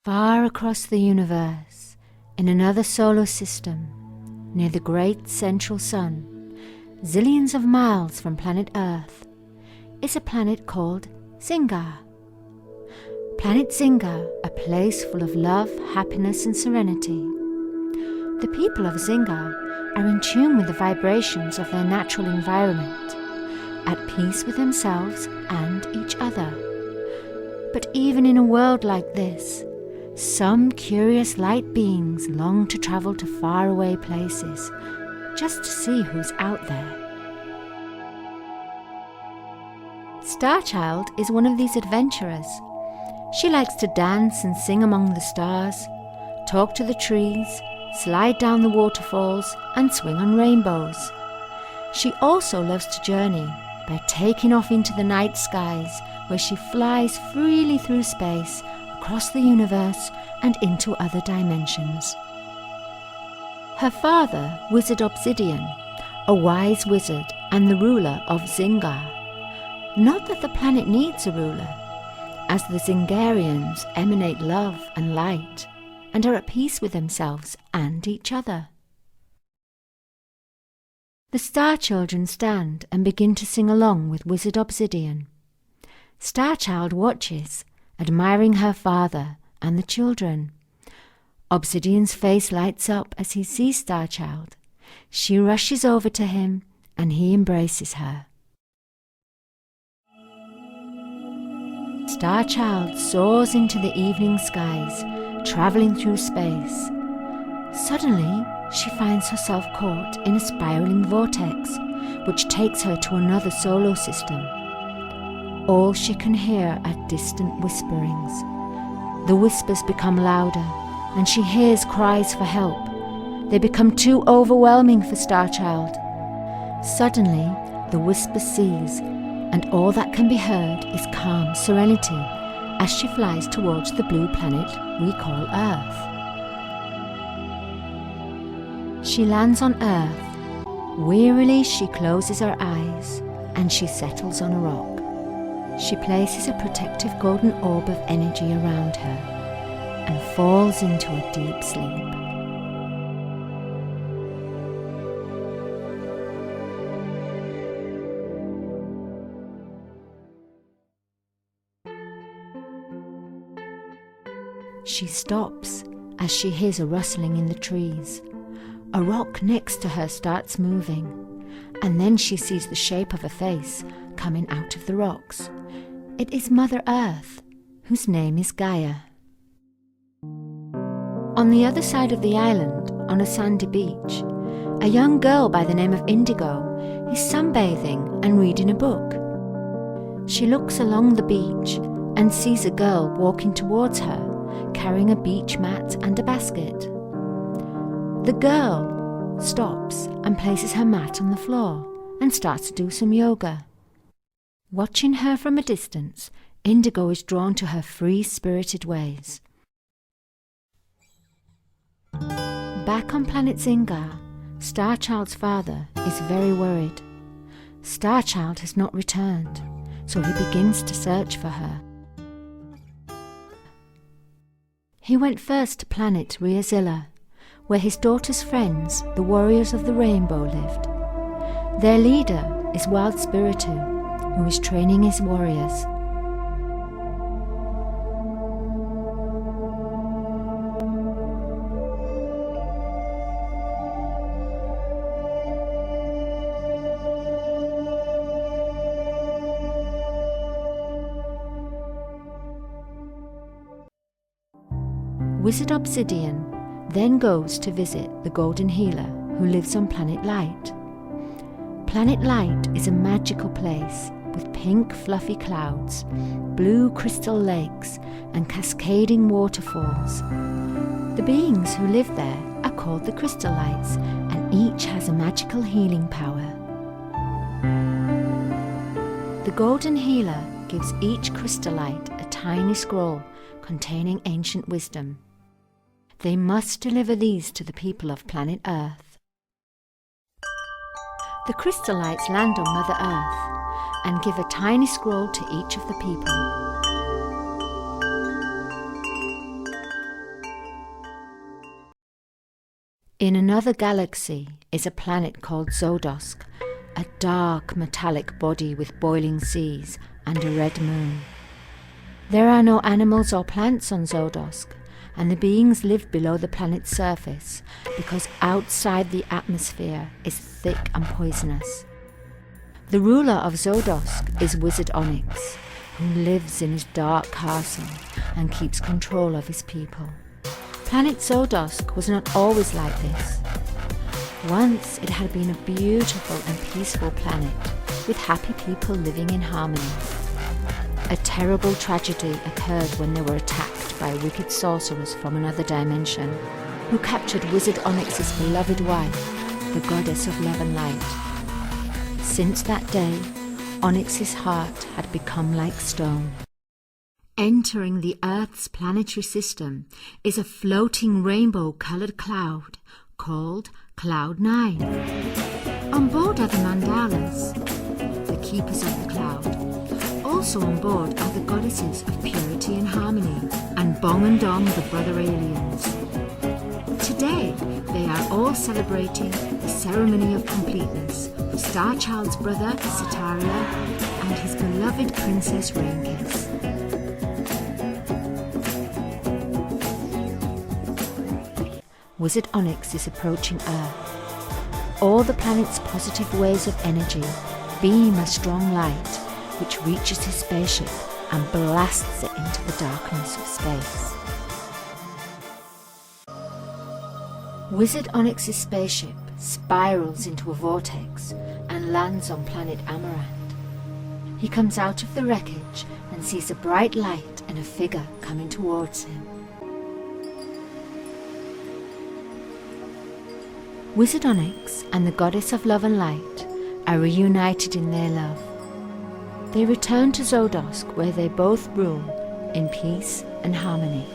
Far across the universe, in another solar system, near the great central sun, zillions of miles from planet Earth, is a planet called Zingar. Planet Zingar, a place full of love, happiness and serenity. The people of Zingar are in tune with the vibrations of their natural environment, at peace with themselves and each other. But even in a world like this, some curious light beings long to travel to faraway places, just to see who's out there. Starchild is one of these adventurers. She likes to dance and sing among the stars, talk to the trees, slide down the waterfalls, and swing on rainbows. She also loves to journey by taking off into the night skies, where she flies freely through space, across the universe and into other dimensions. Her father, Wizard Obsidian, a wise wizard and the ruler of Zingar. Not that the planet needs a ruler, as the Zingarians emanate love and light and are at peace with themselves and each other. The Star Children stand and begin to sing along with Wizard Obsidian. Starchild watches, admiring her father and the children. Obsidian's face lights up as he sees Starchild. She rushes over to him and he embraces her. Starchild soars into the evening skies, travelling through space. Suddenly, she finds herself caught in a spiraling vortex, which takes her to another solar system. All she can hear are distant whisperings. The whispers become louder, and she hears cries for help. They become too overwhelming for Starchild. Suddenly, the whisper cease, and all that can be heard is calm serenity as she flies towards the blue planet we call Earth. She lands on Earth. Wearily she closes her eyes, and she settles on a rock. She places a protective golden orb of energy around her and falls into a deep sleep. She stops as she hears a rustling in the trees. A rock next to her starts moving, and then she sees the shape of a face coming out of the rocks. It is Mother Earth, whose name is Gaia. On the other side of the island, on a sandy beach, a young girl by the name of Indigo is sunbathing and reading a book. She looks along the beach and sees a girl walking towards her, carrying a beach mat and a basket. The girl stops and places her mat on the floor and starts to do some yoga. Watching her from a distance, Indigo is drawn to her free-spirited ways. Back on planet Zingar, Starchild's father is very worried. Starchild has not returned, so he begins to search for her. He went first to planet Riazilla, where his daughter's friends, the Warriors of the Rainbow, lived. Their leader is Wild Spiritu, who is training his warriors. Wizard Obsidian then goes to visit the Golden Healer, who lives on Planet Light. Planet Light is a magical place with pink fluffy clouds, blue crystal lakes and cascading waterfalls. The beings who live there are called the Crystallites, and each has a magical healing power. The Golden Healer gives each Crystallite a tiny scroll containing ancient wisdom. They must deliver these to the people of planet Earth. The Crystallites land on Mother Earth and give a tiny scroll to each of the people. In another galaxy is a planet called Zodosk, a dark metallic body with boiling seas and a red moon. There are no animals or plants on Zodosk, and the beings live below the planet's surface because outside the atmosphere is thick and poisonous. The ruler of Zodosk is Wizard Onyx, who lives in his dark castle and keeps control of his people. Planet Zodosk was not always like this. Once it had been a beautiful and peaceful planet with happy people living in harmony. A terrible tragedy occurred when they were attacked by wicked sorcerers from another dimension, who captured Wizard Onyx's beloved wife, the goddess of love and light. Since that day, Onyx's heart had become like stone. Entering the Earth's planetary system is a floating rainbow-coloured cloud called Cloud 9. On board are the mandalas, the keepers of the cloud. Also on board are the goddesses of purity and harmony, and Bong and Dong, the brother aliens. Today, they are all celebrating the ceremony of completeness for Starchild's brother, Sitaria, and his beloved Princess Rainkiss. Wizard Onyx is approaching Earth. All the planet's positive waves of energy beam a strong light, which reaches his spaceship and blasts it into the darkness of space. Wizard Onyx's spaceship spirals into a vortex and lands on planet Amaranth. He comes out of the wreckage and sees a bright light and a figure coming towards him. Wizard Onyx and the goddess of love and light are reunited in their love. They return to Zodosk, where they both rule in peace and harmony.